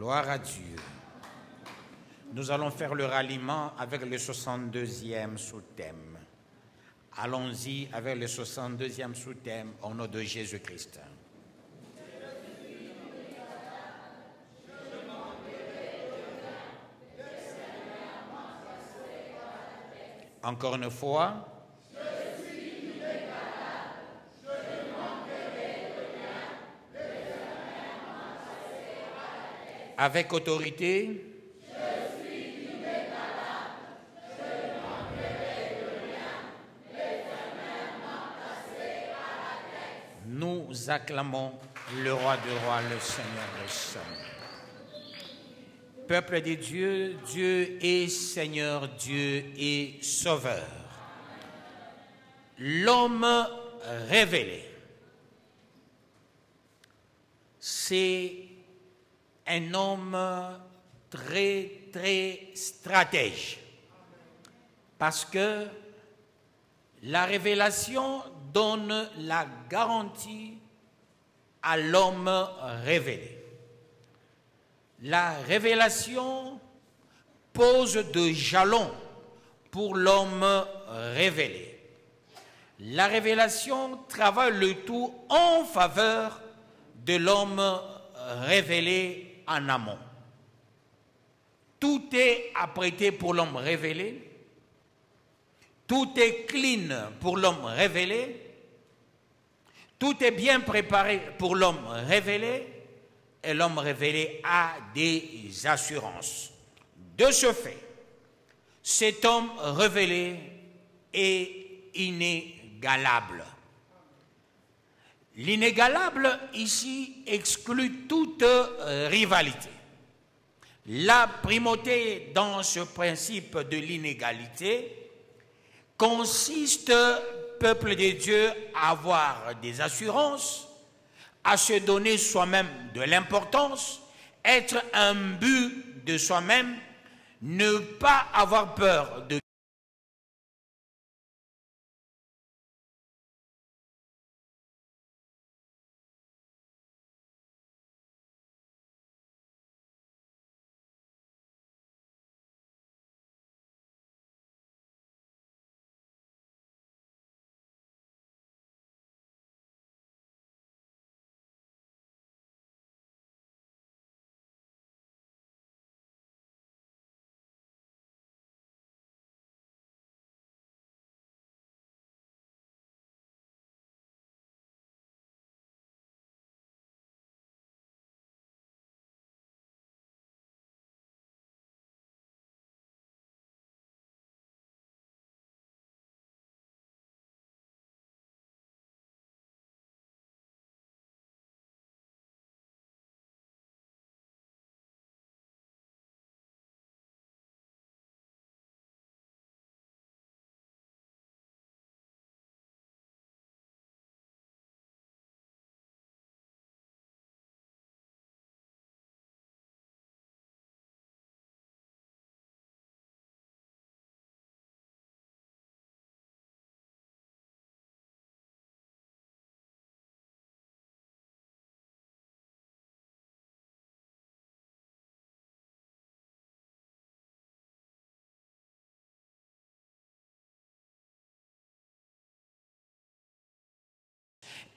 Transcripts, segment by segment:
Gloire à Dieu. Nous allons faire le ralliement avec le 62e sous-thème. Allons-y avec le 62e sous-thème au nom de Jésus-Christ. Encore une fois. Avec autorité. Nous acclamons le roi des rois, le Seigneur des Seigneurs. Peuple de Dieu, Dieu est Seigneur, Dieu est Sauveur. L'homme révélé, c'est un homme très, très stratège. Parce que la révélation donne la garantie à l'homme révélé. La révélation pose de jalons pour l'homme révélé. La révélation travaille le tout en faveur de l'homme révélé en amont. Tout est apprêté pour l'homme révélé. Tout est clean pour l'homme révélé. Tout est bien préparé pour l'homme révélé. Et l'homme révélé a des assurances. De ce fait, cet homme révélé est inégalable. L'inégalable ici exclut toute rivalité. La primauté dans ce principe de l'inégalité consiste, peuple de Dieu, à avoir des assurances, à se donner soi-même de l'importance, être un but de soi-même, ne pas avoir peur de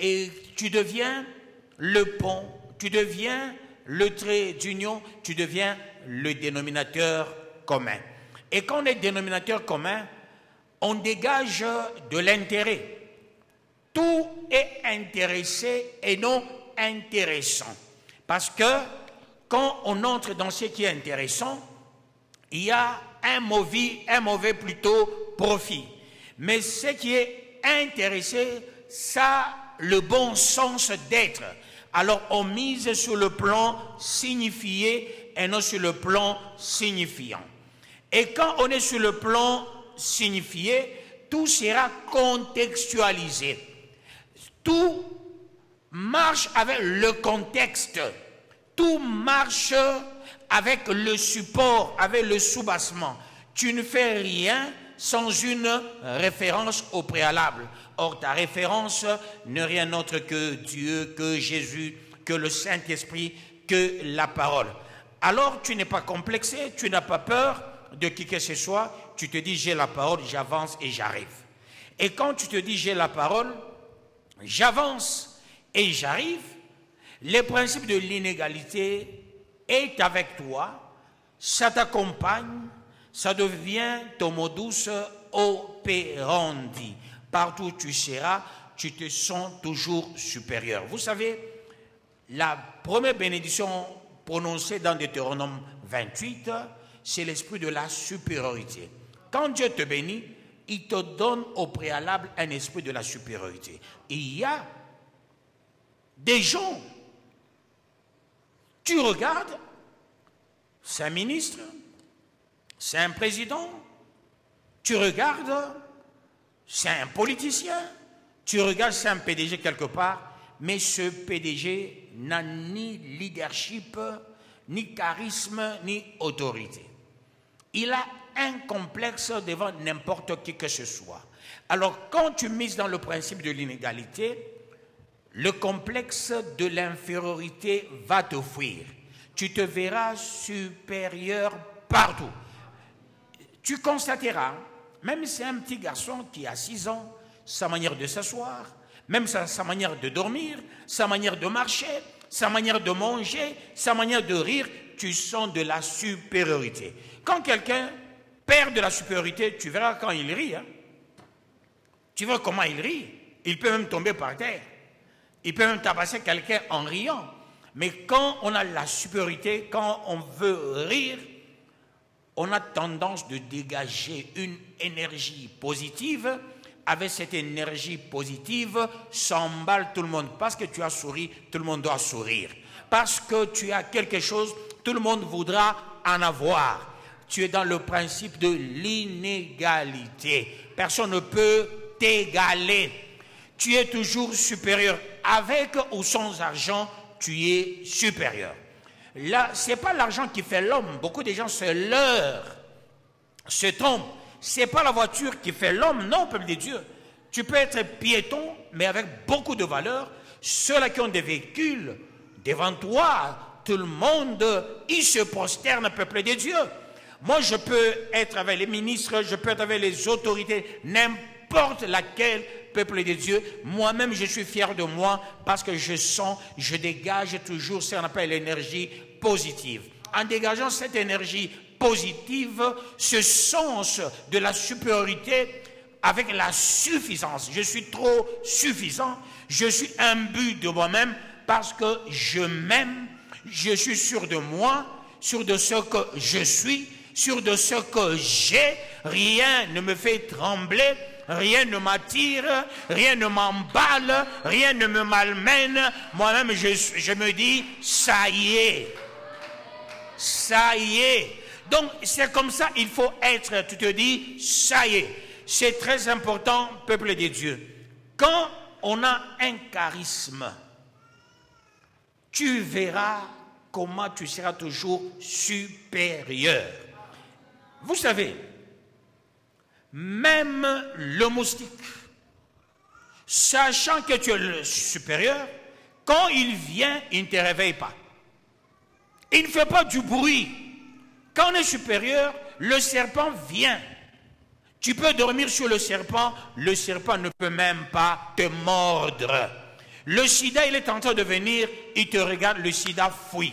et tu deviens le pont, tu deviens le trait d'union, tu deviens le dénominateur commun. Et quand on est dénominateur commun, on dégage de l'intérêt. Tout est intéressé et non intéressant. Parce que quand on entre dans ce qui est intéressant, il y a un mauvais plutôt profit. Mais ce qui est intéressé, ça a le bon sens d'être. Alors on mise sur le plan signifié et non sur le plan signifiant. Et quand on est sur le plan signifié, tout sera contextualisé. Tout marche avec le contexte. Tout marche avec le support, avec le soubassement. Tu ne fais rien sans une référence au préalable. Or, ta référence n'est rien d'autre que Dieu, que Jésus, que le Saint-Esprit, que la parole. Alors tu n'es pas complexé, tu n'as pas peur de qui que ce soit, tu te dis j'ai la parole, j'avance et j'arrive. Et quand tu te dis j'ai la parole, j'avance et j'arrive, le principe de l'inégalité est avec toi, ça t'accompagne, ça devient ton modus operandi. Partout où tu seras, tu te sens toujours supérieur. Vous savez, la première bénédiction prononcée dans Deutéronome 28, c'est l'esprit de la supériorité. Quand Dieu te bénit, il te donne au préalable un esprit de la supériorité. Il y a des gens, tu regardes, c'est un ministre, c'est un président, tu regardes, c'est un politicien, tu regardes, c'est un PDG quelque part, mais ce PDG n'a ni leadership, ni charisme, ni autorité. Il a un complexe devant n'importe qui que ce soit. Alors, quand tu mises dans le principe de l'inégalité, le complexe de l'infériorité va te fuir. Tu te verras supérieur partout. Tu constateras, même si c'est un petit garçon qui a 6 ans, sa manière de s'asseoir, même sa manière de dormir, sa manière de marcher, sa manière de manger, sa manière de rire, tu sens de la supériorité. Quand quelqu'un perd de la supériorité, tu verras quand il rit. Hein. Tu vois comment il rit. Il peut même tomber par terre. Il peut même tabasser quelqu'un en riant. Mais quand on a la supériorité, quand on veut rire, on a tendance de dégager une énergie positive. Avec cette énergie positive, s'emballe tout le monde. Parce que tu as souri, tout le monde doit sourire. Parce que tu as quelque chose, tout le monde voudra en avoir. Tu es dans le principe de l'inégalité. Personne ne peut t'égaler. Tu es toujours supérieur. Avec ou sans argent, tu es supérieur. Là, ce n'est pas l'argent qui fait l'homme. Beaucoup de gens se leurrent, se trompent. Ce n'est pas la voiture qui fait l'homme, non, peuple de Dieu. Tu peux être piéton, mais avec beaucoup de valeur. Ceux-là qui ont des véhicules, devant toi, tout le monde, ils se prosternent, peuple de Dieu. Moi, je peux être avec les ministres, je peux être avec les autorités, n'importe laquelle, peuple de Dieu. Moi-même, je suis fier de moi parce que je sens, je dégage toujours ce qu'on appelle l'énergie positive. En dégageant cette énergie positive, ce sens de la supériorité avec la suffisance. Je suis trop suffisant, je suis imbu de moi-même parce que je m'aime, je suis sûr de moi, sûr de ce que je suis, sûr de ce que j'ai, rien ne me fait trembler, rien ne m'attire, rien ne m'emballe, rien ne me malmène. Moi-même, je me dis, ça y est. Ça y est. Donc, c'est comme ça, il faut être. Tu te dis, ça y est. C'est très important, peuple de Dieu. Quand on a un charisme, tu verras comment tu seras toujours supérieur. Vous savez, même le moustique, sachant que tu es le supérieur, quand il vient, il ne te réveille pas. Il ne fait pas du bruit. Quand on est supérieur, le serpent vient. Tu peux dormir sur le serpent ne peut même pas te mordre. Le sida, il est en train de venir, il te regarde, le sida fuit.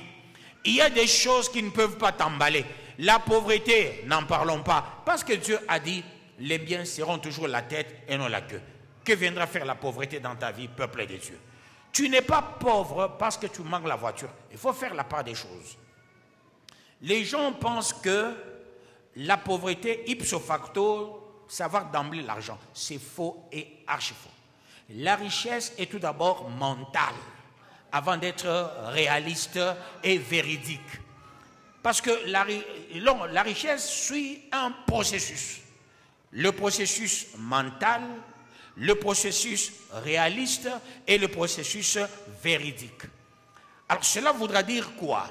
Il y a des choses qui ne peuvent pas t'emballer. La pauvreté, n'en parlons pas, parce que Dieu a dit, les biens seront toujours la tête et non la queue. Que viendra faire la pauvreté dans ta vie, peuple de Dieu? Tu n'es pas pauvre parce que tu manques la voiture. Il faut faire la part des choses. Les gens pensent que la pauvreté, ipso facto, savoir d'emblée l'argent. C'est faux et archi faux. La richesse est tout d'abord mentale, avant d'être réaliste et véridique. Parce que la richesse suit un processus. Le processus mental, le processus réaliste et le processus véridique. Alors cela voudra dire quoi?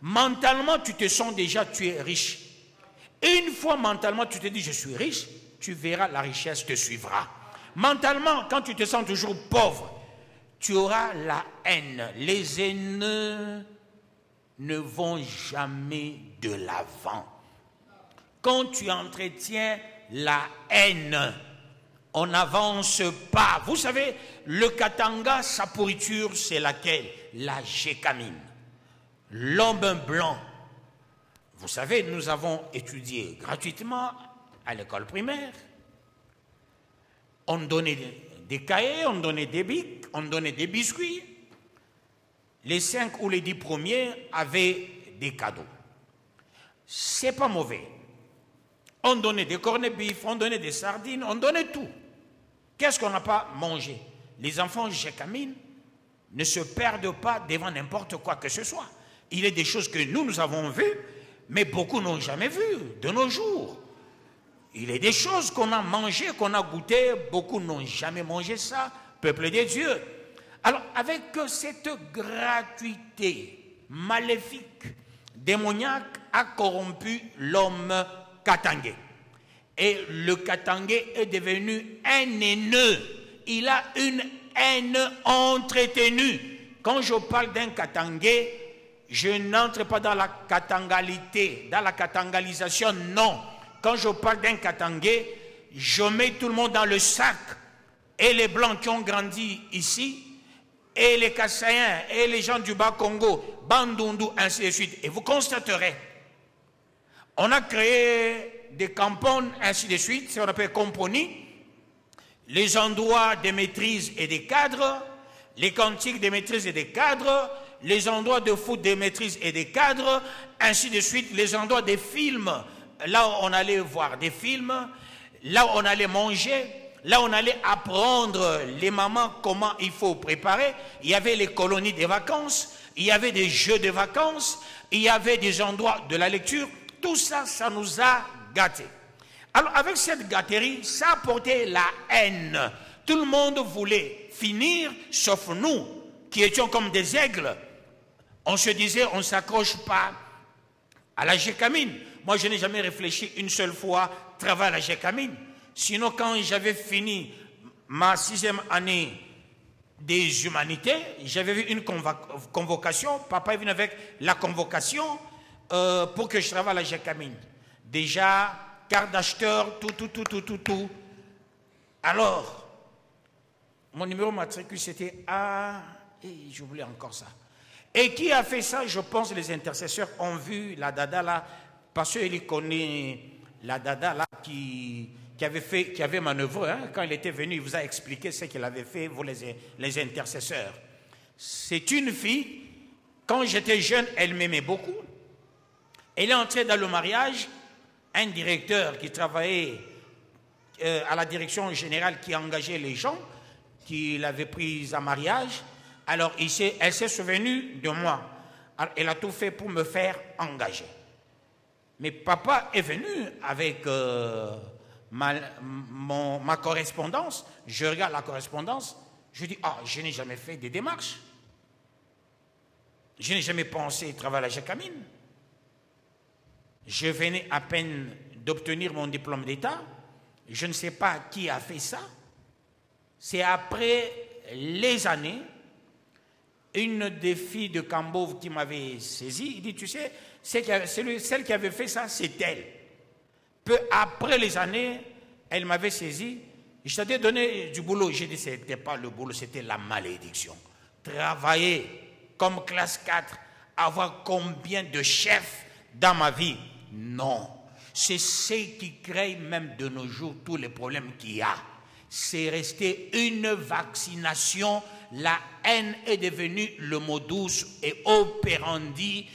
Mentalement, tu te sens déjà, tu es riche. Et une fois mentalement, tu te dis, je suis riche, tu verras, la richesse te suivra. Mentalement, quand tu te sens toujours pauvre, tu auras la haine, les haineux, ne vont jamais de l'avant. Quand tu entretiens la haine, on n'avance pas. Vous savez, le Katanga, sa pourriture, c'est laquelle? La gécamine. L'homme blanc. Vous savez, nous avons étudié gratuitement à l'école primaire. On donnait des cahiers, on donnait des bics, on donnait des biscuits. Les 5 ou les 10 premiers avaient des cadeaux. C'est pas mauvais. On donnait des cornets bif, on donnait des sardines, on donnait tout. Qu'est-ce qu'on n'a pas mangé? Les enfants gécamines ne se perdent pas devant n'importe quoi que ce soit. Il y a des choses que nous avons vues, mais beaucoup n'ont jamais vues de nos jours. Il y a des choses qu'on a mangées, qu'on a goûtées, beaucoup n'ont jamais mangé ça, peuple de Dieu. Alors, avec cette gratuité maléfique, démoniaque a corrompu l'homme katangé. Et le katangé est devenu un haineux. Il a une haine entretenue. Quand je parle d'un katangé, je n'entre pas dans la katangalité, dans la katangalisation, non. Quand je parle d'un katangé, je mets tout le monde dans le sac. Et les blancs qui ont grandi ici, et les Kassaïens, et les gens du Bas-Congo, Bandundu, ainsi de suite. Et vous constaterez, on a créé des campagnes, ainsi de suite, c'est ce qu'on appelle compagnie, les endroits de maîtrise et des cadres, les cantiques de maîtrise et des cadres, les endroits de foot de maîtrise et des cadres, ainsi de suite, les endroits des films, là où on allait voir des films, là où on allait manger, là où on allait apprendre les mamans comment il faut préparer. Il y avait les colonies de vacances, il y avait des jeux de vacances, il y avait des endroits de la lecture. Tout ça, ça nous a gâtés. Alors avec cette gâterie, ça apportait la haine. Tout le monde voulait finir, sauf nous, qui étions comme des aigles. On se disait, on ne s'accroche pas à la gécamine. Moi, je n'ai jamais réfléchi une seule fois travailler à la gécamine. Sinon, quand j'avais fini ma 6e année des humanités, j'avais vu une convocation. Papa est venu avec la convocation pour que je travaille à la gécamine. Déjà, carte d'acheteur, tout. Alors, mon numéro matricule, c'était A, et j'oublie encore ça. Et qui a fait ça? Je pense que les intercesseurs ont vu la dada là, parce qu'il connaît la dada là qui avait manœuvré, hein, quand il était venu, il vous a expliqué ce qu'il avait fait, vous les intercesseurs. C'est une fille, quand j'étais jeune, elle m'aimait beaucoup. Elle est entrée dans le mariage, un directeur qui travaillait à la direction générale qui engageait les gens, qui l'avait prise en mariage. Alors elle s'est souvenue de moi. Alors, elle a tout fait pour me faire engager. Mais papa est venu avec ma correspondance. Je regarde la correspondance. Je dis, je n'ai jamais fait des démarches. Je n'ai jamais pensé travailler à la gécamine. Je venais à peine d'obtenir mon diplôme d'État. Je ne sais pas qui a fait ça. C'est après les années, une des filles de Cambove qui m'avait saisi, il dit, tu sais, celle qui avait fait ça, c'est elle. Peu après les années, elle m'avait saisi, je t'avais donné du boulot. J'ai dit, ce n'était pas le boulot, c'était la malédiction. Travailler comme classe 4, avoir combien de chefs dans ma vie? Non. C'est ce qui crée même de nos jours tous les problèmes qu'il y a. C'est resté une vaccination. La haine est devenue le modus et operandi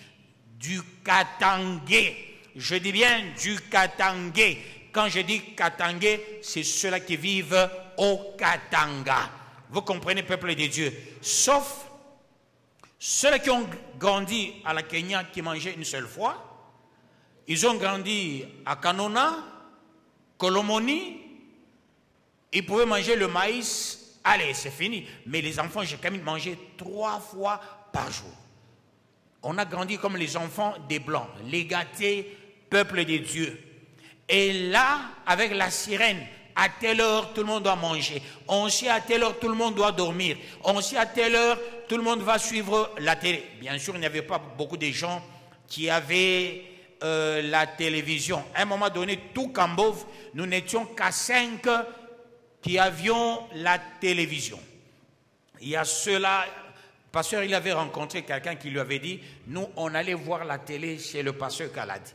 du katangé. Je dis bien du katangé. Quand je dis katangé, c'est ceux-là qui vivent au Katanga. Vous comprenez, peuple de Dieu? Sauf ceux qui ont grandi à la Kenya qui mangeaient une seule fois. Ils ont grandi à Kanona, Kolomoni. Ils pouvaient manger le maïs. Allez, c'est fini. Mais les enfants, j'ai quand même mangé 3 fois par jour. On a grandi comme les enfants des Blancs, les gâtés, peuple de Dieu. Et là, avec la sirène, à telle heure, tout le monde doit manger. On sait à telle heure, tout le monde doit dormir. On sait à telle heure, tout le monde va suivre la télé. Bien sûr, il n'y avait pas beaucoup de gens qui avaient la télévision. À un moment donné, tout Cambove, nous n'étions qu'à 5 qui avions la télévision. Il y a ceux-là, le pasteur, il avait rencontré quelqu'un qui lui avait dit, nous, on allait voir la télé chez le pasteur Kaladi.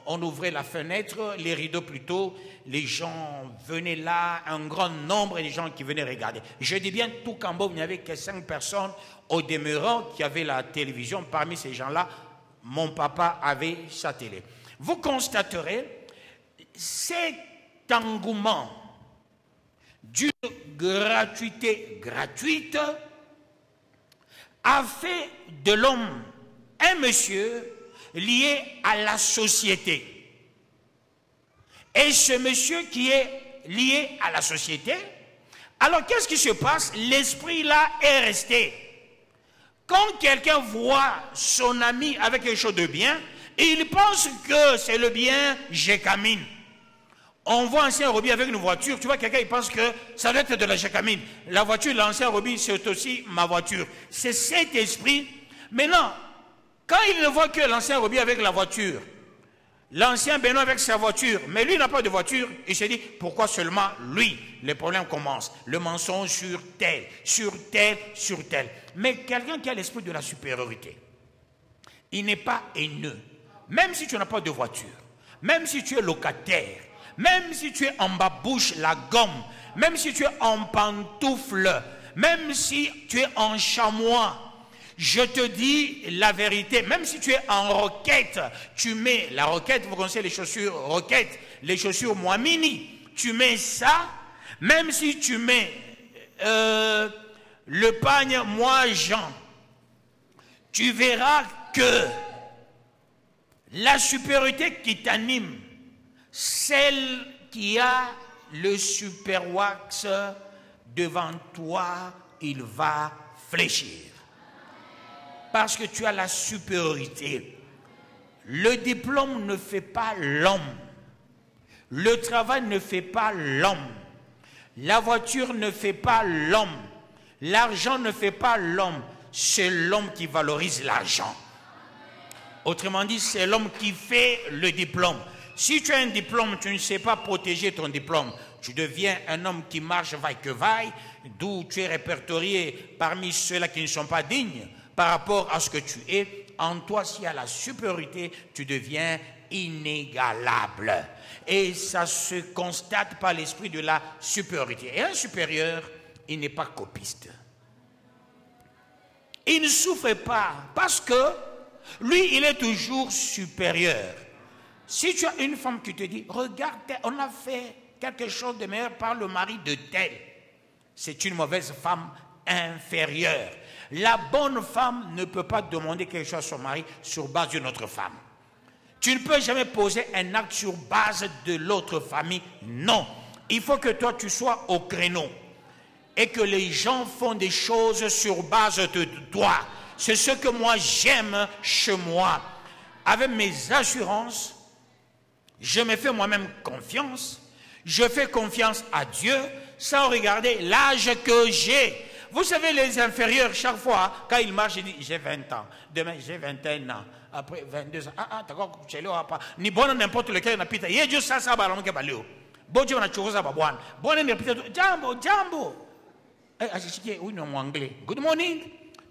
On ouvrait la fenêtre, les rideaux plutôt, les gens venaient là, un grand nombre de gens qui venaient regarder. Je dis bien, tout Cambove, il n'y avait que 5 personnes au demeurant qui avaient la télévision. Parmi ces gens-là, mon papa avait sa télé. Vous constaterez cet engouement d'une gratuité gratuite a fait de l'homme un monsieur lié à la société. Et ce monsieur qui est lié à la société, alors qu'est-ce qui se passe? L'esprit là est resté. Quand quelqu'un voit son ami avec quelque chose de bien, il pense que c'est le bien, j'écamine. On voit ancien Roby avec une voiture, tu vois, quelqu'un il pense que ça doit être de la jécamine. La voiture de l'ancien Roby, c'est aussi ma voiture. C'est cet esprit. Maintenant, quand il ne voit que l'ancien Roby avec la voiture, l'ancien Benoît avec sa voiture, mais lui n'a pas de voiture, il se dit, pourquoi seulement lui? Les problèmes commencent. Le mensonge sur tel, sur tel, sur tel. Mais quelqu'un qui a l'esprit de la supériorité, il n'est pas haineux. Même si tu n'as pas de voiture, même si tu es locataire, même si tu es en babouche, la gomme, même si tu es en pantoufle, même si tu es en chamois, je te dis la vérité, même si tu es en roquette, tu mets la roquette, vous connaissez les chaussures roquette, les chaussures Moamini, tu mets ça, même si tu mets le pagne moi Jean, tu verras que la supériorité qui t'anime, celle qui a le super wax devant toi, il va fléchir. Parce que tu as la supériorité. Le diplôme ne fait pas l'homme. Le travail ne fait pas l'homme. La voiture ne fait pas l'homme. L'argent ne fait pas l'homme. C'est l'homme qui valorise l'argent. Autrement dit, c'est l'homme qui fait le diplôme. Si tu as un diplôme, tu ne sais pas protéger ton diplôme. Tu deviens un homme qui marche vaille que vaille, d'où tu es répertorié parmi ceux-là qui ne sont pas dignes par rapport à ce que tu es. En toi, s'il y a la supériorité, tu deviens inégalable. Et ça se constate par l'esprit de la supériorité. Et un supérieur, il n'est pas copiste. Il ne souffre pas parce que lui, il est toujours supérieur. Si tu as une femme qui te dit, regarde, on a fait quelque chose de meilleur par le mari de tel, c'est une mauvaise femme inférieure. La bonne femme ne peut pas demander quelque chose à son mari sur base d'une autre femme. Tu ne peux jamais poser un acte sur base de l'autre famille. Non. Il faut que toi, tu sois au créneau. Et que les gens font des choses sur base de toi. C'est ce que moi, j'aime chez moi. Avec mes assurances, je me fais moi-même confiance. Je fais confiance à Dieu sans regarder l'âge que j'ai. Vous savez, les inférieurs, chaque fois, quand ils marchent, ils disent, j'ai 20 ans. Demain, j'ai 21 ans. Après, 22 ans. D'accord, tu n'as pas. Ni bon, n'importe lequel, n'a pas. Il y a juste ça, balon qui est balé. Bon Dieu, on a chose à babouane. Bon, on a Jambo, Jambo. Eh, oui, non, anglais. Good morning.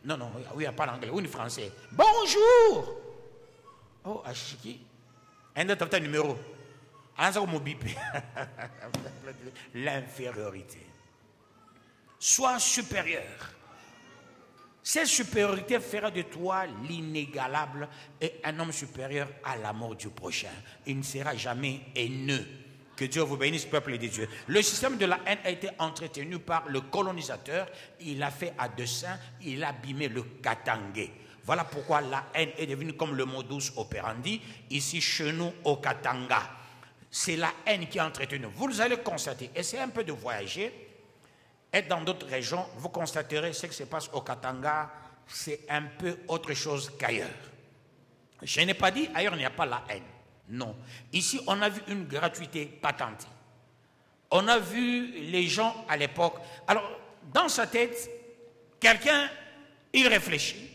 Non, non, oui, il n'y a pas l'anglais. Oui, français. Bonjour. Oh, Ashiki. Un autre numéro. L'infériorité. Sois supérieur. Cette supériorité fera de toi l'inégalable et un homme supérieur à l'amour du prochain. Il ne sera jamais haineux. Que Dieu vous bénisse, peuple de Dieu. Le système de la haine a été entretenu par le colonisateur. Il a fait à dessein, il a abîmé le Katangé. Voilà pourquoi la haine est devenue comme le modus operandi ici chez nous au Katanga. C'est la haine qui est entretenue. Vous allez constater, essayez un peu de voyager, être dans d'autres régions, vous constaterez ce qui se passe au Katanga, c'est un peu autre chose qu'ailleurs. Je n'ai pas dit ailleurs il n'y a pas la haine. Non. Ici, on a vu une gratuité patente. On a vu les gens à l'époque. Alors, dans sa tête, quelqu'un, il réfléchit,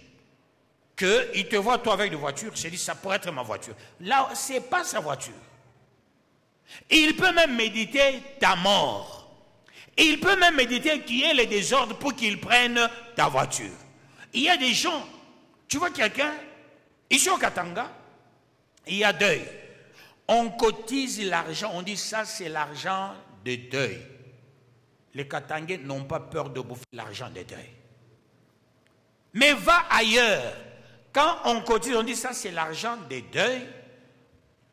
qu'il te voit toi avec une voiture, il se dit, ça pourrait être ma voiture. Là, ce n'est pas sa voiture. Il peut même méditer ta mort. Il peut même méditer qu'il y ait les désordres pour qu'il prenne ta voiture. Il y a des gens, tu vois quelqu'un, ici au Katanga, il y a deuil. On cotise l'argent, on dit ça c'est l'argent de deuil. Les Katangais n'ont pas peur de bouffer l'argent de deuil. Mais va ailleurs. Quand on cotise, on dit ça c'est l'argent de deuil.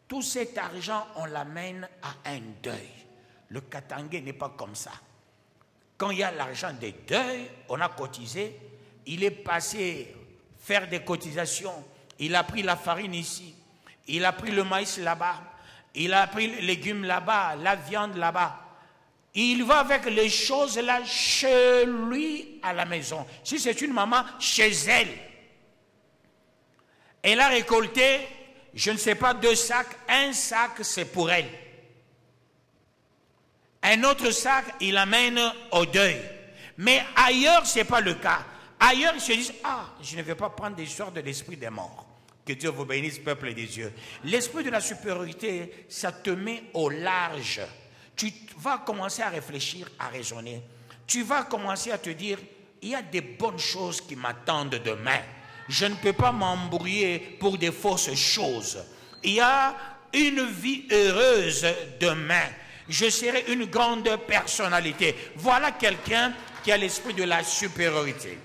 Tout cet argent, on l'amène à un deuil. Le Katangais n'est pas comme ça. Quand il y a l'argent de deuil, on a cotisé, il est passé faire des cotisations. Il a pris la farine ici, il a pris le maïs là-bas, il a pris les légumes là-bas, la viande là-bas. Il va avec les choses là chez lui à la maison. Si c'est une maman, chez elle. Elle a récolté, je ne sais pas, 2 sacs. Un sac, c'est pour elle. Un autre sac, il amène au deuil. Mais ailleurs, ce n'est pas le cas. Ailleurs, ils se disent, ah, je ne vais pas prendre des histoires de l'esprit des morts. Que Dieu vous bénisse, peuple des dieux. L'esprit de la supériorité, ça te met au large. Tu vas commencer à réfléchir, à raisonner. Tu vas commencer à te dire, il y a des bonnes choses qui m'attendent demain. Je ne peux pas m'embrouiller pour des fausses choses. Il y a une vie heureuse demain. Je serai une grande personnalité. Voilà quelqu'un qui a l'esprit de la supériorité.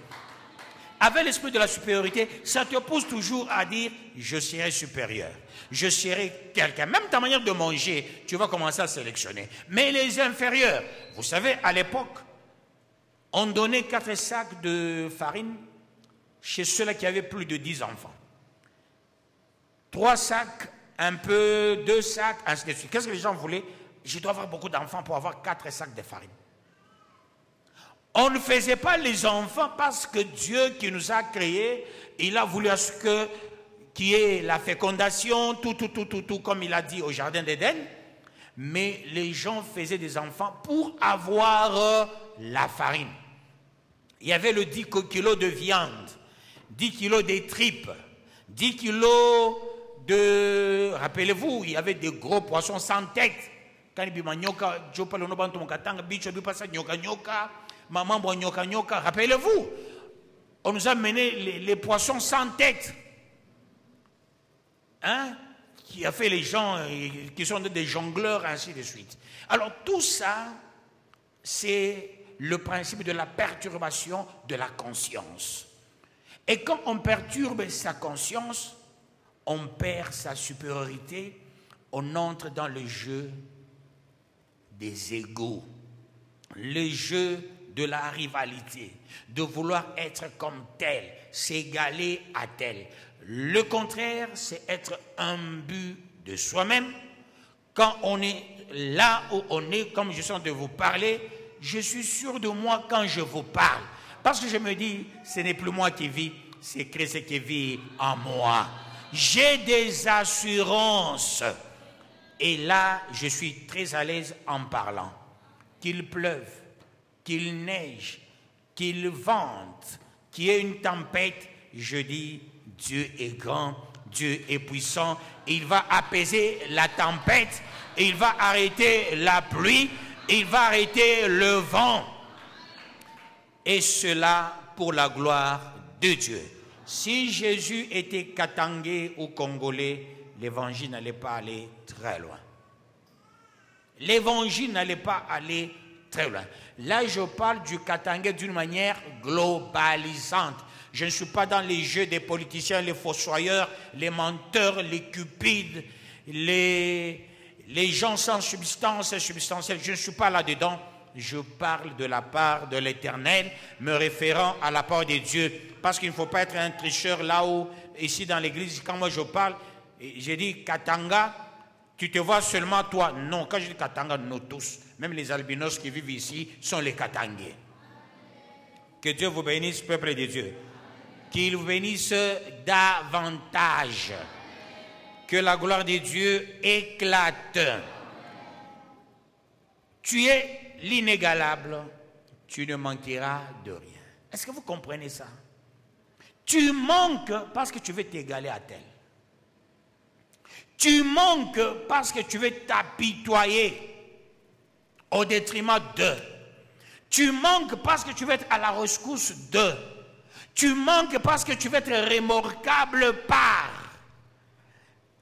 Avec l'esprit de la supériorité, ça te pousse toujours à dire « je serai supérieur ». Je serai quelqu'un. Même ta manière de manger, tu vas commencer à sélectionner. Mais les inférieurs, vous savez, à l'époque, on donnait 4 sacs de farine chez ceux-là qui avaient plus de 10 enfants. 3 sacs, un peu, 2 sacs, ainsi de suite. Qu'est-ce que les gens voulaient? Je dois avoir beaucoup d'enfants pour avoir 4 sacs de farine. On ne faisait pas les enfants parce que Dieu qui nous a créés, il a voulu à ce que qu'il y ait la fécondation, tout, comme il a dit au Jardin d'Éden. Mais les gens faisaient des enfants pour avoir la farine. Il y avait le 10 kilos de viande, 10 kilos de tripes, 10 kilos de... Rappelez-vous, il y avait des gros poissons sans tête. Rappelez-vous, on nous a mené les poissons sans tête. Hein? Qui a fait les gens qui sont des jongleurs, ainsi de suite. Alors tout ça, c'est le principe de la perturbation de la conscience. Et quand on perturbe sa conscience, on perd sa supériorité, on entre dans le jeu des égos, le jeu de la rivalité, de vouloir être comme tel, s'égaler à tel. Le contraire, c'est être imbu de soi-même. Quand on est là où on est, comme je suis en train de vous parler, je suis sûr de moi quand je vous parle. Parce que je me dis, ce n'est plus moi qui vis, c'est Christ qui vit en moi. J'ai des assurances. Et là, je suis très à l'aise en parlant. Qu'il pleuve, qu'il neige, qu'il vente, qu'il y ait une tempête, je dis, Dieu est grand, Dieu est puissant. Il va apaiser la tempête, il va arrêter la pluie, il va arrêter le vent. Et cela pour la gloire de Dieu. Si Jésus était katangais ou congolais, l'évangile n'allait pas aller très loin. L'évangile n'allait pas aller très loin. Là, je parle du katangais d'une manière globalisante. Je ne suis pas dans les jeux des politiciens, les fossoyeurs, les menteurs, les cupides, les gens sans substance substantielle. Je ne suis pas là-dedans. Je parle de la part de l'Éternel, me référant à la part de Dieu. Parce qu'il ne faut pas être un tricheur là-haut, ici dans l'église. Quand moi je parle, j'ai dit Katanga, tu te vois seulement toi. Non, quand je dis Katanga, nous tous, même les albinos qui vivent ici, sont les Katangais. Que Dieu vous bénisse, peuple de Dieu. Qu'il vous bénisse davantage. Que la gloire de Dieu éclate. tu es l'inégalable, tu ne manqueras de rien. Est-ce que vous comprenez ça? Tu manques parce que tu veux t'égaler à tel. Tu manques parce que tu veux t'apitoyer au détriment d'eux. Tu manques parce que tu veux être à la rescousse d'eux. Tu manques parce que tu veux être remorquable par.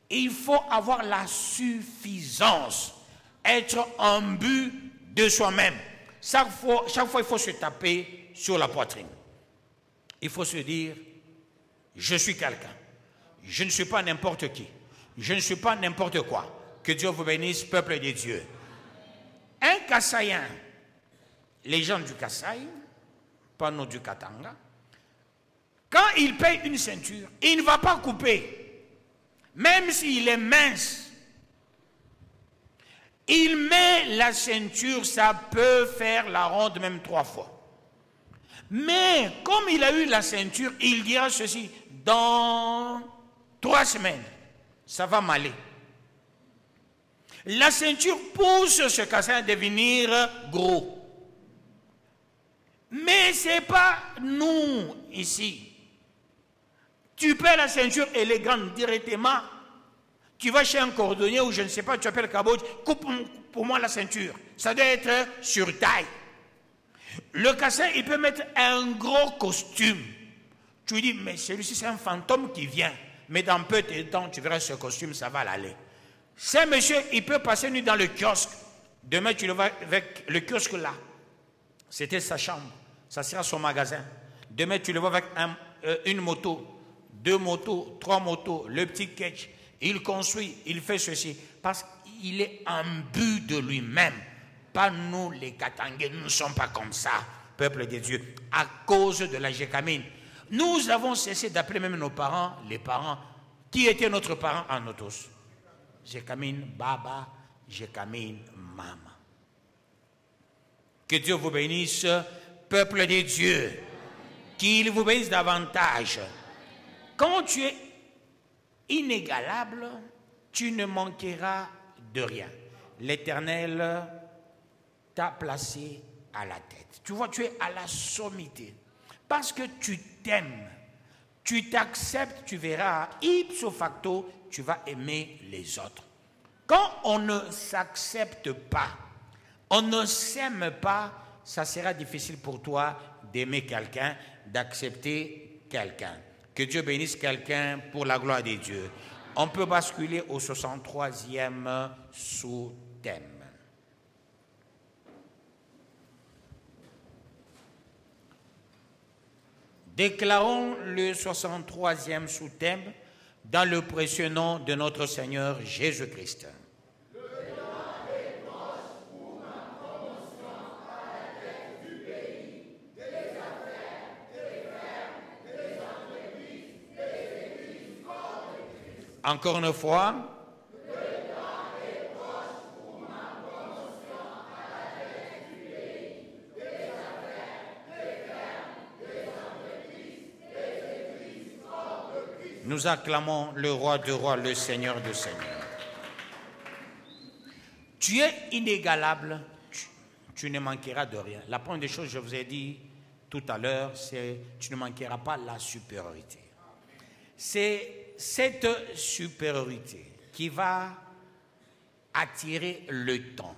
Il faut avoir la suffisance, être en but de soi-même. Chaque fois, il faut se taper sur la poitrine. Il faut se dire, je suis quelqu'un. Je ne suis pas n'importe qui. Je ne suis pas n'importe quoi. Que Dieu vous bénisse, peuple de Dieu. Un Kassaïen, les gens du Kasaï, pas nous du Katanga, quand il paye une ceinture, il ne va pas couper. Même s'il est mince, il met la ceinture, ça peut faire la ronde même 3 fois. Mais comme il a eu la ceinture, il dira ceci, dans 3 semaines, ça va m'aller. La ceinture pousse ce Kassaïen à devenir gros. Mais ce n'est pas nous ici. Tu paies la ceinture élégante directement. Tu vas chez un cordonnier ou je ne sais pas, tu appelles Cambodge, coupe pour moi la ceinture. Ça doit être sur taille. Le Kassaïen, il peut mettre un gros costume. Tu lui dis, mais celui-ci c'est un fantôme qui vient. Mais dans peu de temps, tu verras ce costume, ça va l'aller. Ce monsieur, il peut passer une nuit dans le kiosque. Demain, tu le vois avec le kiosque là. C'était sa chambre. Ça sera son magasin. Demain, tu le vois avec une moto, 2 motos, 3 motos, le petit catch. Il construit, il fait ceci. Parce qu'il est imbu de lui-même. Pas nous, les Katangais, nous ne sommes pas comme ça, peuple de Dieu. À cause de la Gécamine. Nous avons cessé d'appeler même nos parents, les parents. Qui étaient notre parent à nous tous? Gécamine, Baba, Gécamine, Maman. Que Dieu vous bénisse, peuple de Dieu. Qu'il vous bénisse davantage. Quand tu es inégalable, tu ne manqueras de rien. L'Éternel t'a placé à la tête. Tu vois, tu es à la sommité. Parce que tu t'aimes, tu t'acceptes, tu verras, ipso facto, tu vas aimer les autres. Quand on ne s'accepte pas, on ne s'aime pas, ça sera difficile pour toi d'aimer quelqu'un, d'accepter quelqu'un. Que Dieu bénisse quelqu'un pour la gloire de Dieu. On peut basculer au 63e sous-thème. Déclarons le 63e sous-thème dans le précieux nom de notre Seigneur Jésus-Christ. Encore une fois. Nous acclamons le roi de rois, le Seigneur de seigneurs. Tu es inégalable, tu ne manqueras de rien. La première des choses que je vous ai dit tout à l'heure, c'est tu ne manqueras pas la supériorité. C'est cette supériorité qui va attirer le temps.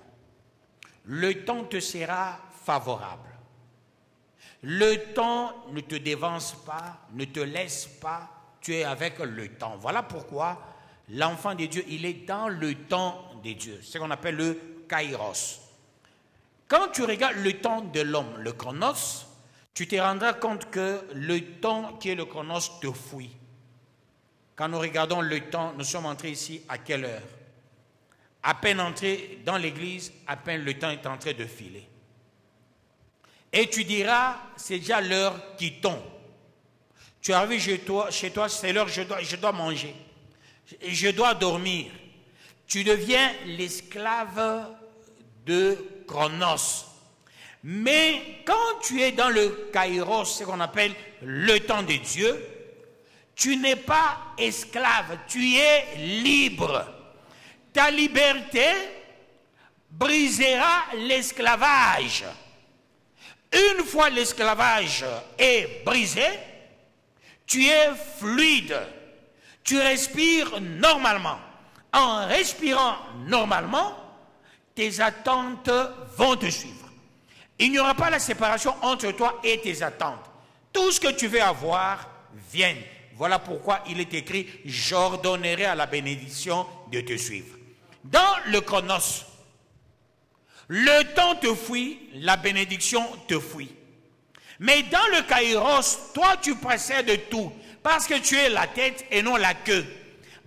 Le temps te sera favorable. Le temps ne te dévance pas, ne te laisse pas. Tu es avec le temps. Voilà pourquoi l'enfant de Dieu, il est dans le temps de Dieu. C'est ce qu'on appelle le kairos. Quand tu regardes le temps de l'homme, le chronos, tu te rendras compte que le temps qui est le chronos te fuit. Quand nous regardons le temps, nous sommes entrés ici à quelle heure? À peine entré dans l'église, à peine le temps est en train de filer. Et tu diras, c'est déjà l'heure qui tombe. Tu arrives chez toi, c'est l'heure, je dois manger. Je dois dormir. Tu deviens l'esclave de Chronos. Mais quand tu es dans le Kairos, ce qu'on appelle le temps de Dieu, tu n'es pas esclave, tu es libre. Ta liberté brisera l'esclavage. Une fois l'esclavage est brisé, tu es fluide, tu respires normalement. En respirant normalement, tes attentes vont te suivre. Il n'y aura pas la séparation entre toi et tes attentes. Tout ce que tu veux avoir vient. Voilà pourquoi il est écrit « J'ordonnerai à la bénédiction de te suivre ». Dans le chronos, le temps te fuit, la bénédiction te fuit. Mais dans le kairos, toi tu précèdes tout, parce que tu es la tête et non la queue.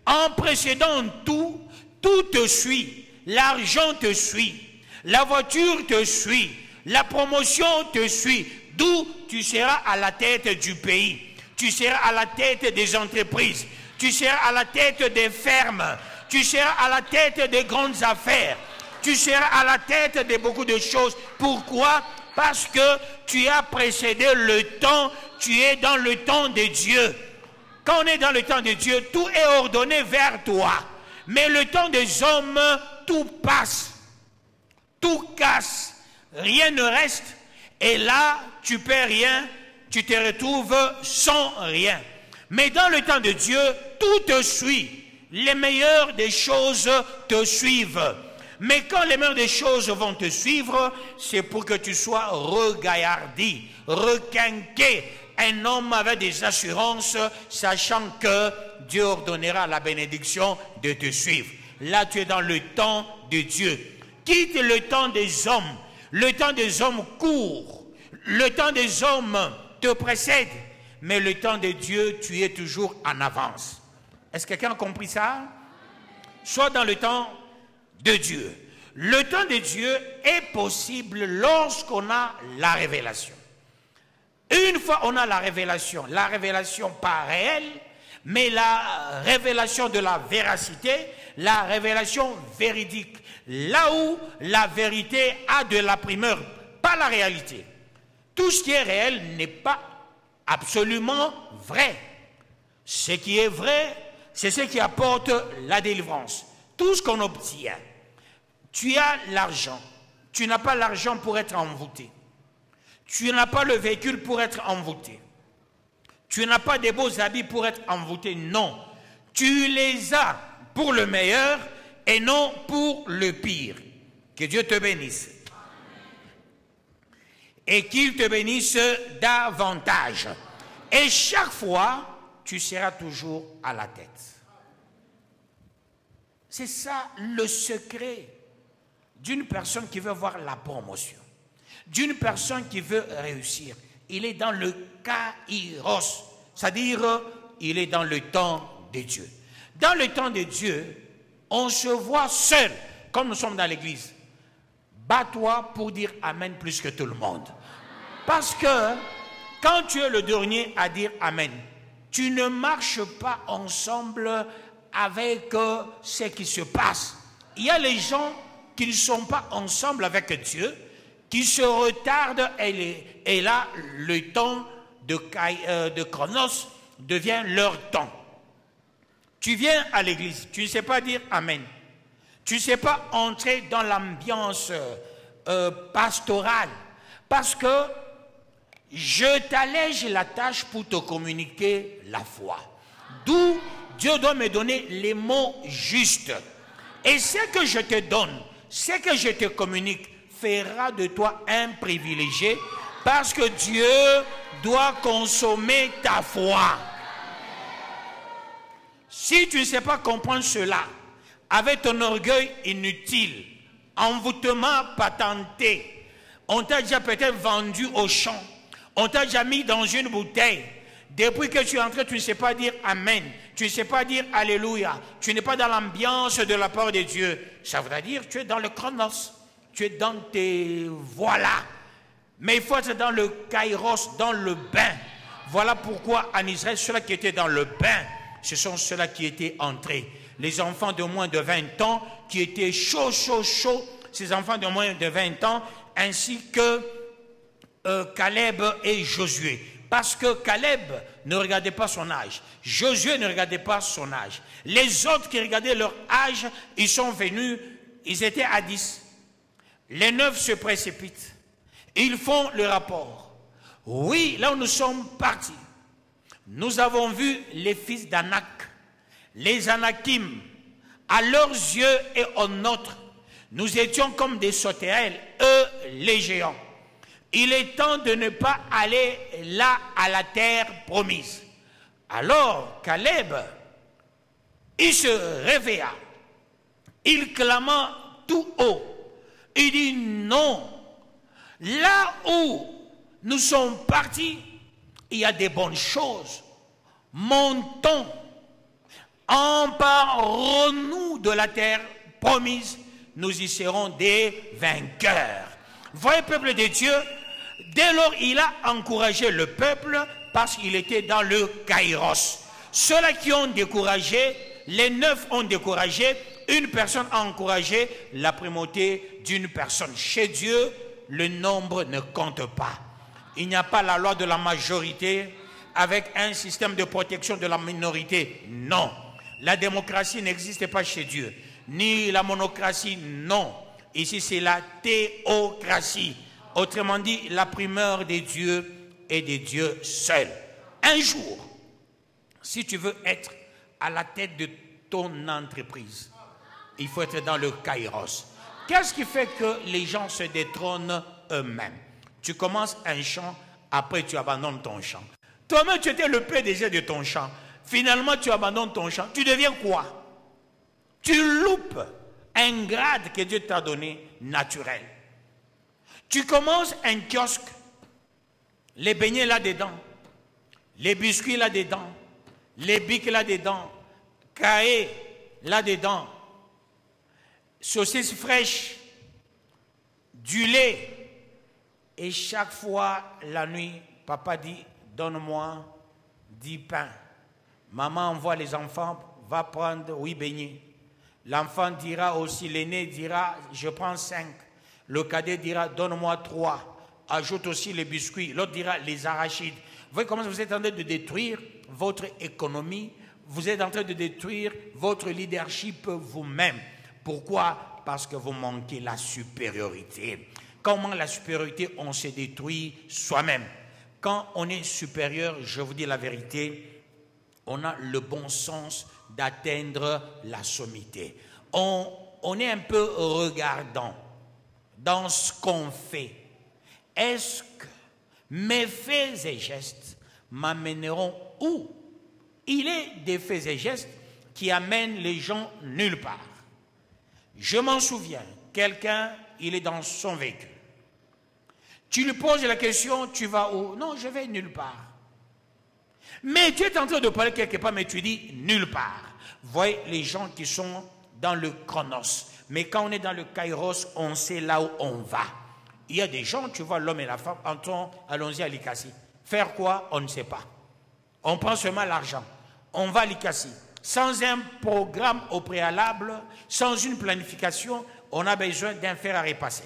En précédant tout, tout te suit. L'argent te suit, la voiture te suit, la promotion te suit. D'où tu seras à la tête du pays. Tu seras à la tête des entreprises. Tu seras à la tête des fermes. Tu seras à la tête des grandes affaires. Tu seras à la tête de beaucoup de choses. Pourquoi? Parce que tu as précédé le temps. Tu es dans le temps de Dieu. Quand on est dans le temps de Dieu, tout est ordonné vers toi. Mais le temps des hommes, tout passe. Tout casse. Rien ne reste. Et là, tu perds rien. Tu te retrouves sans rien. Mais dans le temps de Dieu, tout te suit. Les meilleures des choses te suivent. Mais quand les meilleures des choses vont te suivre, c'est pour que tu sois regaillardi, requinqué, un homme avec des assurances, sachant que Dieu ordonnera la bénédiction de te suivre. Là, tu es dans le temps de Dieu. Quitte le temps des hommes. Le temps des hommes court. Le temps des hommes te précède. Mais le temps de Dieu, tu es toujours en avance. Est-ce que quelqu'un a compris ça? Sois dans le temps de Dieu. Le temps de Dieu est possible lorsqu'on a la révélation. Une fois on a la révélation pas réelle, mais la révélation de la véracité, la révélation véridique. Là où la vérité a de la primeur, pas la réalité. Tout ce qui est réel n'est pas absolument vrai. Ce qui est vrai, c'est ce qui apporte la délivrance. Tout ce qu'on obtient. Tu as l'argent. Tu n'as pas l'argent pour être envoûté. Tu n'as pas le véhicule pour être envoûté. Tu n'as pas des beaux habits pour être envoûté. Non. Tu les as pour le meilleur et non pour le pire. Que Dieu te bénisse. Et qu'il te bénisse davantage. Et chaque fois, tu seras toujours à la tête. C'est ça le secret d'une personne qui veut avoir la promotion, d'une personne qui veut réussir. Il est dans le kairos, c'est-à-dire il est dans le temps de Dieu. Dans le temps de Dieu, on se voit seul, comme nous sommes dans l'église. Bats-toi pour dire Amen plus que tout le monde. Parce que quand tu es le dernier à dire Amen, tu ne marches pas ensemble avec ce qui se passe. Il y a les gens qui ne sont pas ensemble avec Dieu, qui se retardent et là, le temps de Chronos devient leur temps. Tu viens à l'église, tu ne sais pas dire Amen. Tu ne sais pas entrer dans l'ambiance pastorale. Parce que je t'allège la tâche pour te communiquer la foi. D'où Dieu doit me donner les mots justes. Et ce que je te donne, ce que je te communique, fera de toi un privilégié parce que Dieu doit consommer ta foi. Si tu ne sais pas comprendre cela, avec ton orgueil inutile, envoûtement patenté, on t'a déjà peut-être vendu au champ, on t'a déjà mis dans une bouteille. Depuis que tu es entré, tu ne sais pas dire Amen. Tu ne sais pas dire Alléluia. Tu n'es pas dans l'ambiance de la part de Dieu. Ça voudrait dire que tu es dans le chronos. Tu es dans tes voilà. Mais il faut être dans le kairos, dans le bain. Voilà pourquoi en Israël, ceux-là qui étaient dans le bain, ce sont ceux-là qui étaient entrés. Les enfants de moins de 20 ans qui étaient chauds, ces enfants de moins de 20 ans, ainsi que Caleb et Josué. Parce que Caleb ne regardait pas son âge. Josué ne regardait pas son âge. Les autres qui regardaient leur âge, ils sont venus, ils étaient à 10. Les 9 se précipitent. Ils font le rapport. Oui, là où nous sommes partis, nous avons vu les fils d'Anak, les Anakim, à leurs yeux et aux nôtres. Nous étions comme des sauterelles, eux les géants. Il est temps de ne pas aller là à la terre promise. Alors Caleb, il se réveilla, il clama tout haut, il dit non, là où nous sommes partis, il y a des bonnes choses. Montons, emparons-nous de la terre promise, nous y serons des vainqueurs. Voyez, peuple de Dieu, dès lors il a encouragé le peuple parce qu'il était dans le kairos. Ceux-là qui ont découragé, les 9 ont découragé, une personne a encouragé la primauté d'une personne. Chez Dieu, le nombre ne compte pas. Il n'y a pas la loi de la majorité avec un système de protection de la minorité. Non. La démocratie n'existe pas chez Dieu. Ni la monocratie, non. Ici, c'est la théocratie. Autrement dit, la primeur des dieux est des dieux seuls. Un jour, si tu veux être à la tête de ton entreprise, il faut être dans le kairos. Qu'est-ce qui fait que les gens se détrônent eux-mêmes? Tu commences un champ, après tu abandonnes ton champ. Toi-même, tu étais le PDG de ton champ. Finalement, tu abandonnes ton champ. Tu deviens quoi? Tu loupes un grade que Dieu t'a donné naturel. Tu commences un kiosque, les beignets là-dedans, les biscuits là-dedans, les bics là-dedans, cahiers là-dedans, saucisses fraîches, du lait. Et chaque fois, la nuit, papa dit, donne-moi 10 pains. Maman envoie les enfants, va prendre 8 beignets. L'enfant dira aussi, l'aîné dira, je prends 5. Le cadet dira, donne-moi 3. Ajoute aussi les biscuits. L'autre dira, les arachides. Vous voyez comment vous êtes en train de détruire votre économie. Vous êtes en train de détruire votre leadership vous-même. Pourquoi? Parce que vous manquez la supériorité. Comment la supériorité? On se détruit soi-même. Quand on est supérieur, je vous dis la vérité, on a le bon sens d'atteindre la sommité. On est un peu regardant dans ce qu'on fait. Est-ce que mes faits et gestes m'amèneront où? Il est des faits et gestes qui amènent les gens nulle part. Je m'en souviens, quelqu'un, il est dans son véhicule. Tu lui poses la question, tu vas où? Non, je vais nulle part. Mais tu es en train de parler quelque part, mais tu dis nulle part. Voyez les gens qui sont dans le chronos. Mais quand on est dans le kairos, on sait là où on va. Il y a des gens, tu vois, l'homme et la femme, entrons, allons-y à l'Ikassi. Faire quoi? On ne sait pas. On prend seulement l'argent. On va à l'Ikassi. Sans un programme au préalable, sans une planification, on a besoin d'un fer à repasser.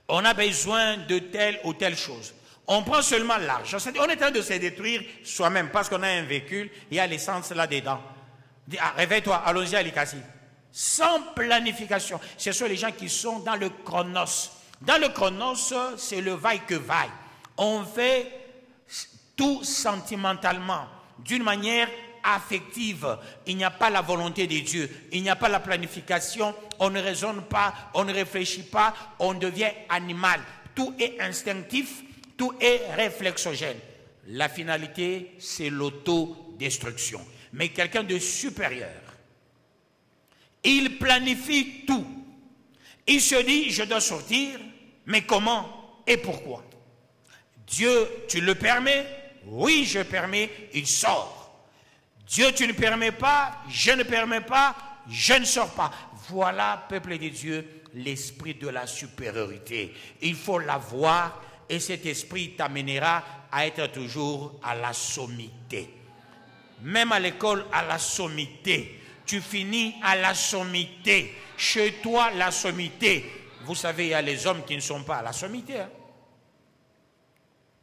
On a besoin de telle ou telle chose. On prend seulement l'argent. On est en train de se détruire soi-même parce qu'on a un véhicule, il y a l'essence là-dedans. Ah, réveille-toi, allons-y à l'Ikassi. Sans planification. Ce sont les gens qui sont dans le chronos. Dans le chronos, c'est le vaille-que-vaille. On fait tout sentimentalement, d'une manière affective. Il n'y a pas la volonté de Dieu. Il n'y a pas la planification. On ne raisonne pas, on ne réfléchit pas, on devient animal. Tout est instinctif, tout est réflexogène. La finalité, c'est l'autodestruction. Mais quelqu'un de supérieur, il planifie tout. Il se dit, je dois sortir, mais comment et pourquoi? Dieu, tu le permets? Oui, je permets, il sort. Dieu, tu ne permets pas, je ne permets pas, je ne sors pas. Voilà, peuple de Dieu, l'esprit de la supériorité. Il faut l'avoir et cet esprit t'amènera à être toujours à la sommité. Même à l'école, à la sommité. Tu finis à la sommité. Chez toi, la sommité. Vous savez, il y a les hommes qui ne sont pas à la sommité. Hein?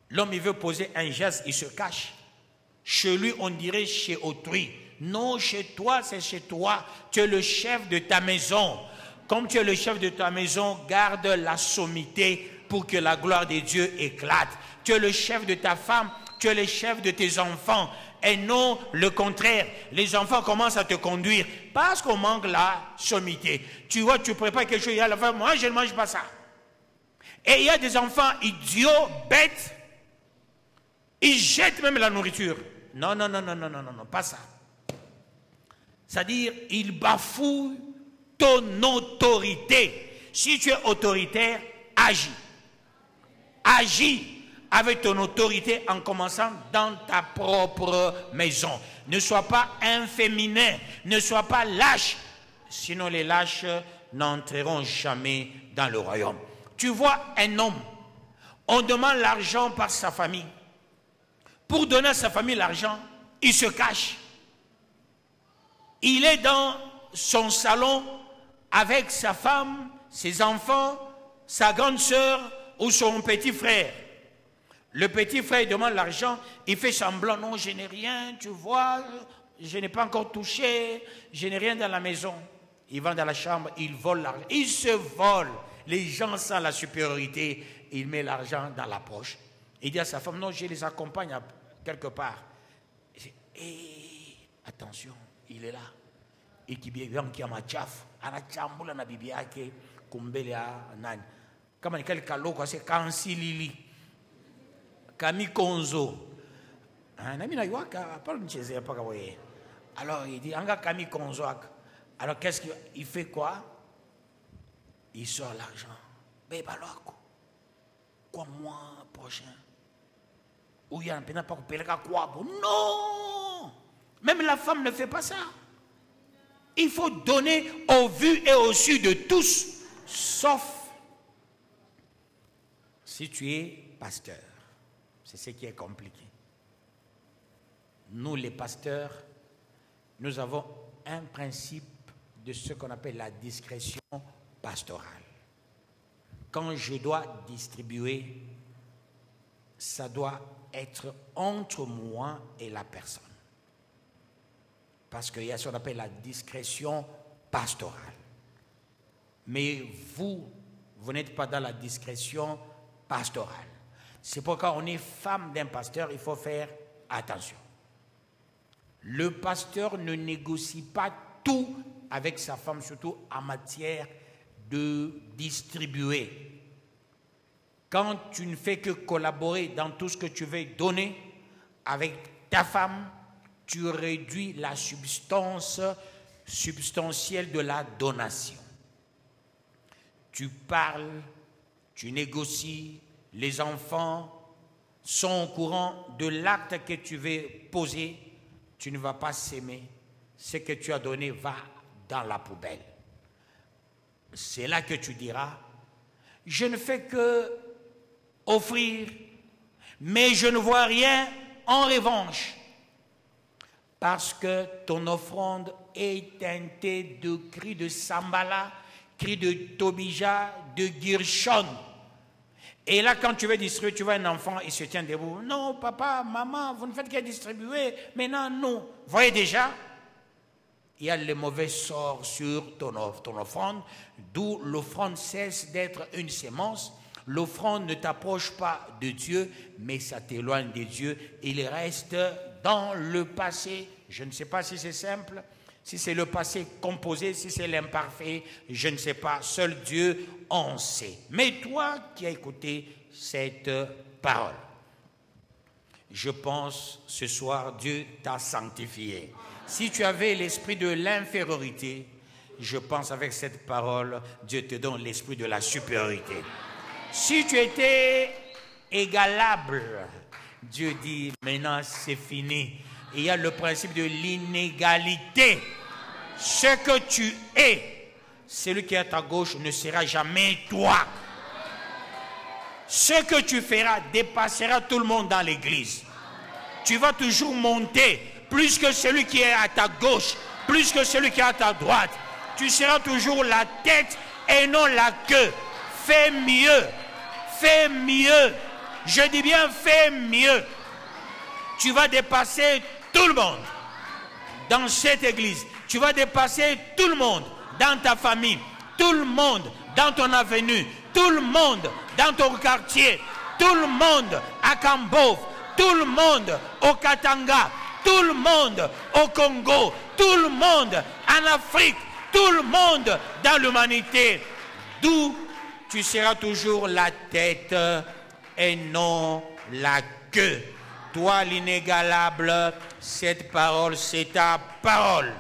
L'homme, il veut poser un geste, il se cache. Chez lui, on dirait chez autrui. Non, chez toi, c'est chez toi. Tu es le chef de ta maison. Comme tu es le chef de ta maison, garde la sommité pour que la gloire de Dieu éclate. Tu es le chef de ta femme, tu es le chef de tes enfants. Et non le contraire. Les enfants commencent à te conduire parce qu'on manque la sommité. Tu vois, tu prépares quelque chose, il y a la femme, moi je ne mange pas ça. Et il y a des enfants idiots, bêtes, ils jettent même la nourriture. Non, non, non, non, non, non, non, non, pas ça. C'est-à-dire, ils bafouent ton autorité. Si tu es autoritaire, agis. Agis avec ton autorité en commençant dans ta propre maison. Ne sois pas inféminé, ne sois pas lâche. Sinon les lâches n'entreront jamais dans le royaume. Tu vois un homme, on demande l'argent par sa famille. Pour donner à sa famille l'argent, il se cache. Il est dans son salon avec sa femme, ses enfants, sa grande sœur ou son petit frère. Le petit frère demande l'argent, il fait semblant, non, je n'ai rien, tu vois, je n'ai pas encore touché, je n'ai rien dans la maison. Il va dans la chambre, il vole l'argent, il se vole. Les gens sentent la supériorité, il met l'argent dans la poche. Il dit à sa femme, non, je les accompagne quelque part. Et attention, il est là. Et qui bien qui a ma chaf, ana chambula na bibi yake kumbele ya nani. Kama ni kale kaloko c'est kansilili. Kami konzo. Na mimi na yuaka pas mchezea paka wewe. Alors il dit anga kami konzo. Alors qu'est-ce qu'il fait quoi? Il sort l'argent. Ben baloko. Quoi mois prochain? Ou il y a un pénal pas couper le quoi? Non! Même la femme ne fait pas ça. Il faut donner au vu et au su de tous, sauf si tu es pasteur. C'est ce qui est compliqué. Nous, les pasteurs, nous avons un principe de ce qu'on appelle la discrétion pastorale. Quand je dois distribuer, ça doit être entre moi et la personne. Parce qu'il y a ce qu'on appelle la discrétion pastorale. Mais vous n'êtes pas dans la discrétion pastorale. C'est pourquoi on est femme d'un pasteur, il faut faire attention. Le pasteur ne négocie pas tout avec sa femme, surtout en matière de distribuer. Quand tu ne fais que collaborer dans tout ce que tu veux donner avec ta femme, tu réduis la substance substantielle de la donation. Tu parles, tu négocies, les enfants sont au courant de l'acte que tu veux poser, tu ne vas pas s'aimer. Ce que tu as donné va dans la poubelle. C'est là que tu diras, je ne fais que offrir, mais je ne vois rien en revanche. Parce que ton offrande est teintée de cris de Sambala, cris de Tobija, de Girshon. Et là, quand tu veux distribuer, tu vois un enfant, il se tient debout. Non, papa, maman, vous ne faites que distribuer. Maintenant, non. Voyez déjà, il y a le mauvais sort sur ton offrande, d'où l'offrande cesse d'être une sémence. L'offrande ne t'approche pas de Dieu, mais ça t'éloigne de Dieu. Il reste dans le passé. Je ne sais pas si c'est simple, si c'est le passé composé, si c'est l'imparfait, je ne sais pas. Seul Dieu en sait. Mais toi qui as écouté cette parole, je pense ce soir Dieu t'a sanctifié. Si tu avais l'esprit de l'infériorité, je pense avec cette parole, Dieu te donne l'esprit de la supériorité. Si tu étais égalable, Dieu dit, maintenant c'est fini. Il y a le principe de l'inégalité. Ce que tu es, celui qui est à ta gauche ne sera jamais toi. Ce que tu feras dépassera tout le monde dans l'église. Tu vas toujours monter, plus que celui qui est à ta gauche, plus que celui qui est à ta droite. Tu seras toujours la tête et non la queue. Fais mieux. Fais mieux. Je dis bien fais mieux. Tu vas dépasser tout le monde dans cette église. Tu vas dépasser tout le monde dans ta famille. tout le monde dans ton avenue, tout le monde dans ton quartier, tout le monde à Cambove, tout le monde au Katanga, tout le monde au Congo, tout le monde en Afrique, tout le monde dans l'humanité, d'où tu seras toujours la tête et non la queue. Toi, l'inégalable, cette parole, c'est ta parole.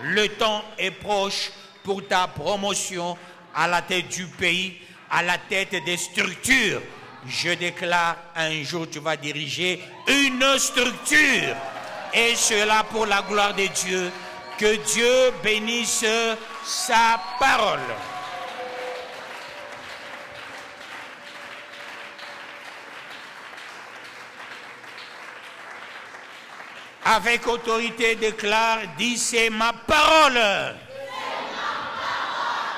Le temps est proche pour ta promotion à la tête du pays, à la tête des structures. Je déclare, un jour tu vas diriger une structure. Et cela pour la gloire de Dieu. Que Dieu bénisse sa parole. Avec autorité déclare, dis c'est ma parole.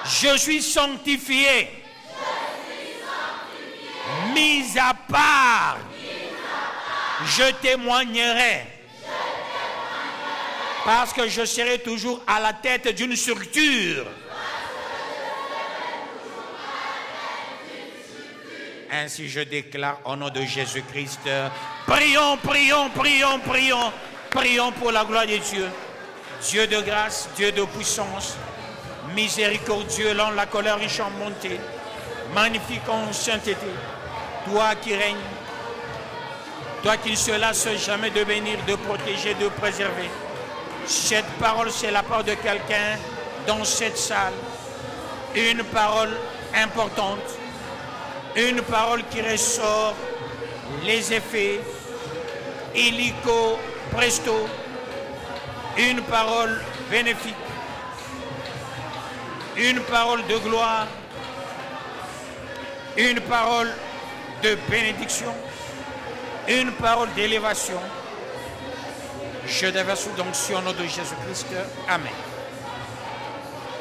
Je suis sanctifié. Mis à part. Je témoignerai. Parce que je serai toujours à la tête d'une structure. Ainsi je déclare au nom de Jésus-Christ. Prions, prions, prions, prions. Prions pour la gloire de Dieu. Dieu de grâce, Dieu de puissance, miséricordieux, lent la colère riche en bonté, magnifique en sainteté. Toi qui règnes, toi qui ne se lasses jamais de bénir, de protéger, de préserver. Cette parole, c'est la parole de quelqu'un dans cette salle. Une parole importante, une parole qui ressort les effets, illico presto, une parole bénéfique, une parole de gloire, une parole de bénédiction, une parole d'élévation. Je déverse donc sur le nom de Jésus-Christ. Amen.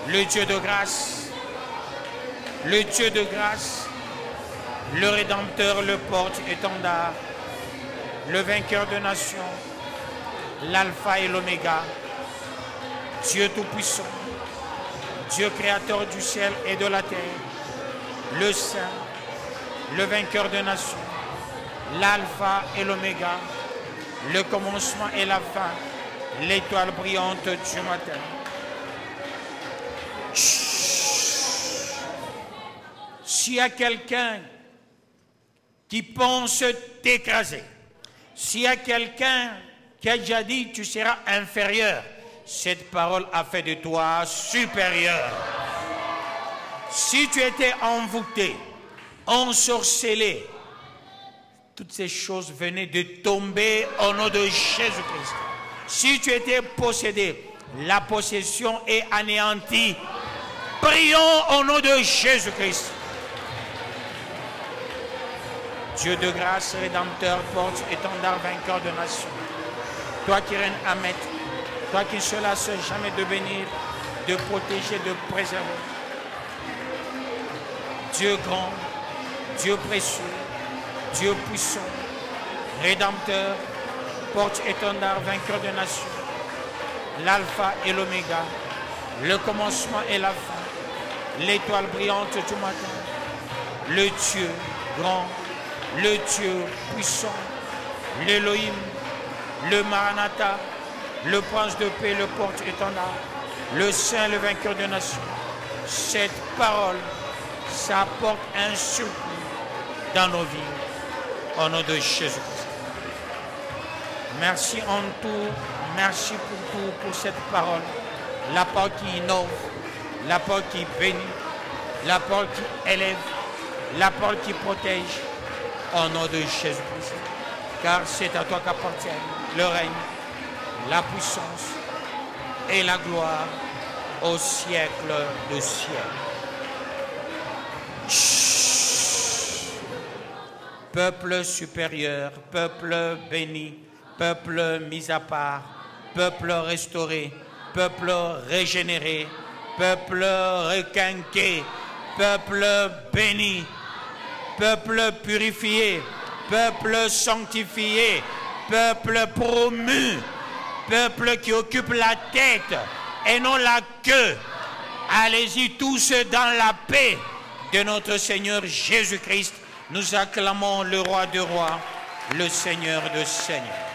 Le Dieu de grâce, le Dieu de grâce, le Rédempteur, le porte-étendard, le vainqueur de nations, l'alpha et l'oméga, Dieu tout-puissant, Dieu créateur du ciel et de la terre, le Saint, le vainqueur de nations, l'alpha et l'oméga, le commencement et la fin, l'étoile brillante du matin. S'il y a quelqu'un qui pense t'écraser, s'il y a quelqu'un qui a déjà dit tu seras inférieur, cette parole a fait de toi supérieur. Si tu étais envoûté, ensorcelé, toutes ces choses venaient de tomber au nom de Jésus-Christ. Si tu étais possédé, la possession est anéantie. Prions au nom de Jésus-Christ. Dieu de grâce, Rédempteur, porte, étendard, vainqueur de nations. Toi qui règnes à maître, toi qui ne se lasses jamais de bénir, de protéger, de préserver. Dieu grand, Dieu précieux, Dieu puissant, Rédempteur, porte-étendard, vainqueur de nations, l'alpha et l'oméga, le commencement et la fin, l'étoile brillante du matin, le Dieu grand, le Dieu puissant, l'Élohim, le Maranatha, le prince de paix, le porte-étendard, le Saint, le vainqueur de nations. Cette parole, ça apporte un surplus dans nos vies, au nom de Jésus-Christ. Merci en tout, merci pour tout, pour cette parole. La parole qui innove, la parole qui bénit, la parole qui élève, la parole qui protège, au nom de Jésus-Christ. Car c'est à toi qu'appartiennent le règne, la puissance et la gloire au siècle de siècles. Peuple supérieur, peuple béni, peuple mis à part, peuple restauré, peuple régénéré, peuple requinqué, peuple béni, peuple purifié, peuple sanctifié, peuple promu, peuple qui occupe la tête et non la queue. Allez-y tous dans la paix de notre Seigneur Jésus-Christ. Nous acclamons le roi des rois, le Seigneur des seigneurs.